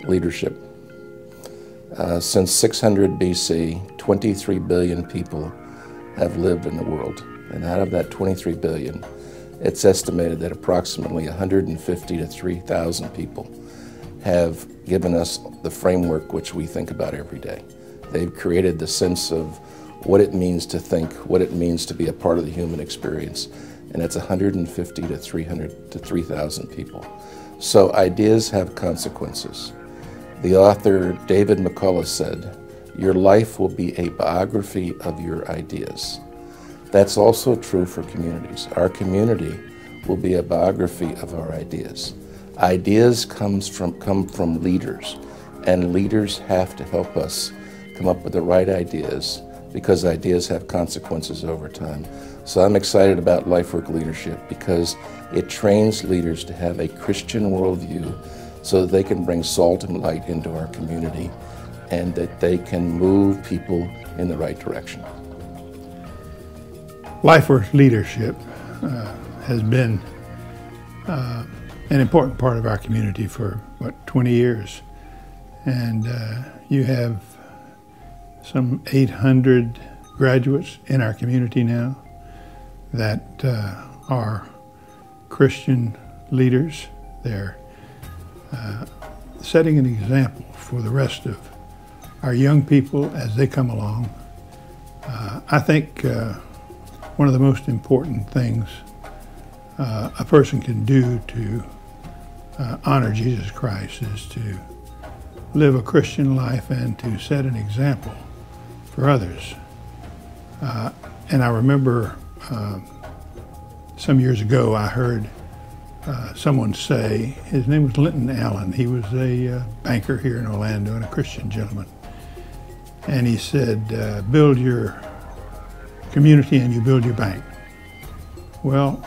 leadership. Since 600 BC, 23 billion people have lived in the world. And out of that 23 billion, it's estimated that approximately 150 to 3,000 people have given us the framework which we think about every day. They've created the sense of what it means to think, what it means to be a part of the human experience, and it's 150 to 300 to 3,000 people. So ideas have consequences. The author David McCullough said, "Your life will be a biography of your ideas." That's also true for communities. Our community will be a biography of our ideas. Ideas come from leaders, and leaders have to help us come up with the right ideas, because ideas have consequences over time. So I'm excited about Lifework Leadership because it trains leaders to have a Christian worldview so that they can bring salt and light into our community and that they can move people in the right direction. Lifework Leadership has been an important part of our community for, 20 years. And you have some 800 graduates in our community now that are Christian leaders. They're setting an example for the rest of our young people as they come along. I think one of the most important things a person can do to honor Jesus Christ is to live a Christian life and to set an example for others. And I remember some years ago I heard someone say, his name was Linton Allen, he was a banker here in Orlando and a Christian gentleman. And he said, build your community and you build your bank. Well,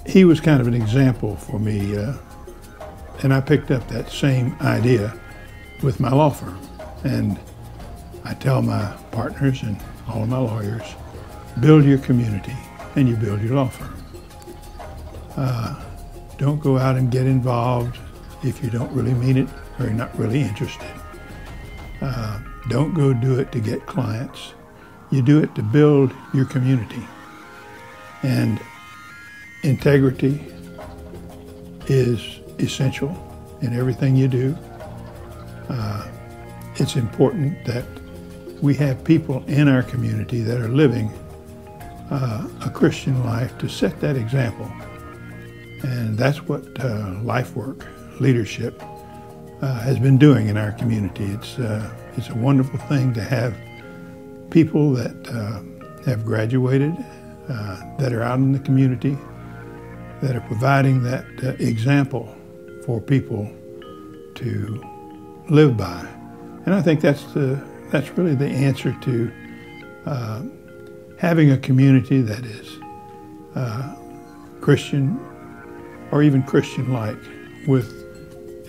he was kind of an example for me, and I picked up that same idea with my law firm. And I tell my partners and all of my lawyers, build your community and you build your law firm. Don't go out and get involved if you don't really mean it or you're not really interested. Don't go do it to get clients. You do it to build your community. And integrity is essential in everything you do. It's important that we have people in our community that are living a Christian life to set that example. And that's what Lifework Leadership has been doing in our community. It's a wonderful thing to have people that have graduated, that are out in the community, that are providing that example for people to live by. And I think that's really the answer to having a community that is Christian or even Christian-like, with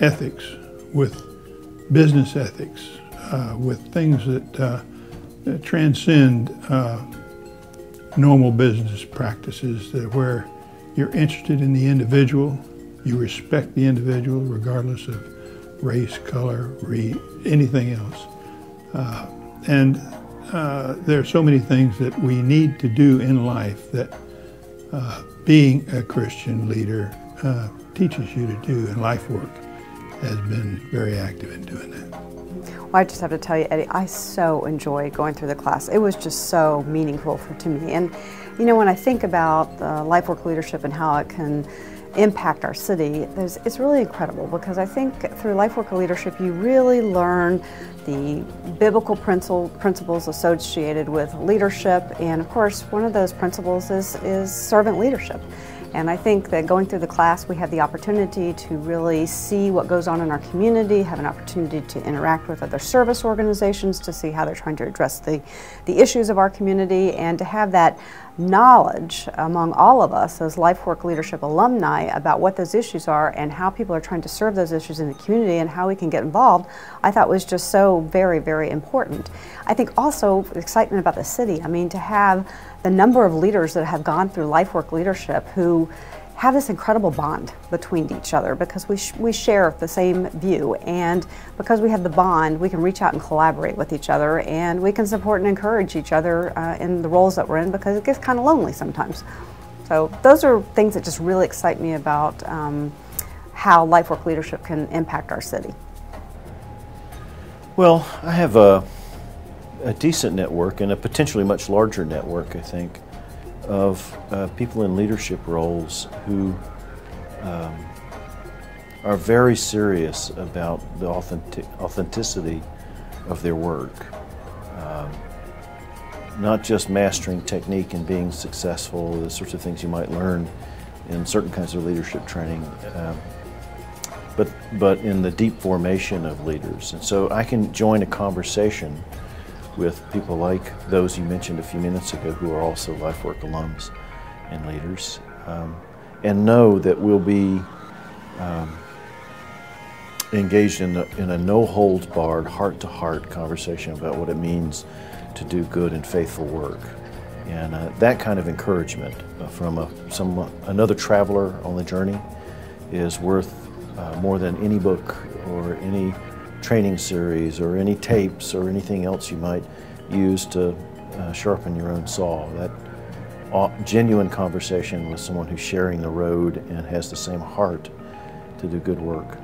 ethics, with business ethics, with things that transcend normal business practices, where you're interested in the individual, you respect the individual regardless of race, color, anything else. And there are so many things that we need to do in life that being a Christian leader teaches you to do, and Lifework has been very active in doing that. Well, I just have to tell you, Eddie, I so enjoyed going through the class. It was just so meaningful to me. And you know, when I think about Lifework Leadership and how it can impact our city, it's really incredible, because I think through Lifework Leadership you really learn the biblical principles associated with leadership, and of course one of those principles is servant leadership. And I think that going through the class we have the opportunity to really see what goes on in our community, have an opportunity to interact with other service organizations to see how they're trying to address the issues of our community, and to have that knowledge among all of us as Lifework Leadership alumni about what those issues are and how people are trying to serve those issues in the community and how we can get involved, I thought was just so very, very important. I think also excitement about the city. I mean, to have the number of leaders that have gone through Lifework Leadership who have this incredible bond between each other because we share the same view, and because we have the bond, we can reach out and collaborate with each other, and we can support and encourage each other in the roles that we're in, because it gets kind of lonely sometimes. So those are things that just really excite me about how Lifework leadership can impact our city. Well, I have a decent network, and a potentially much larger network, I think, of people in leadership roles who are very serious about the authenticity of their work. Not just mastering technique and being successful, the sorts of things you might learn in certain kinds of leadership training, but in the deep formation of leaders. And so I can join a conversation with people like those you mentioned a few minutes ago, who are also Lifework alums and leaders, and know that we'll be engaged in a no-holds-barred, heart-to-heart conversation about what it means to do good and faithful work. And that kind of encouragement from another traveler on the journey is worth more than any book or any training series or any tapes or anything else you might use to sharpen your own saw. That genuine conversation with someone who's sharing the road and has the same heart to do good work.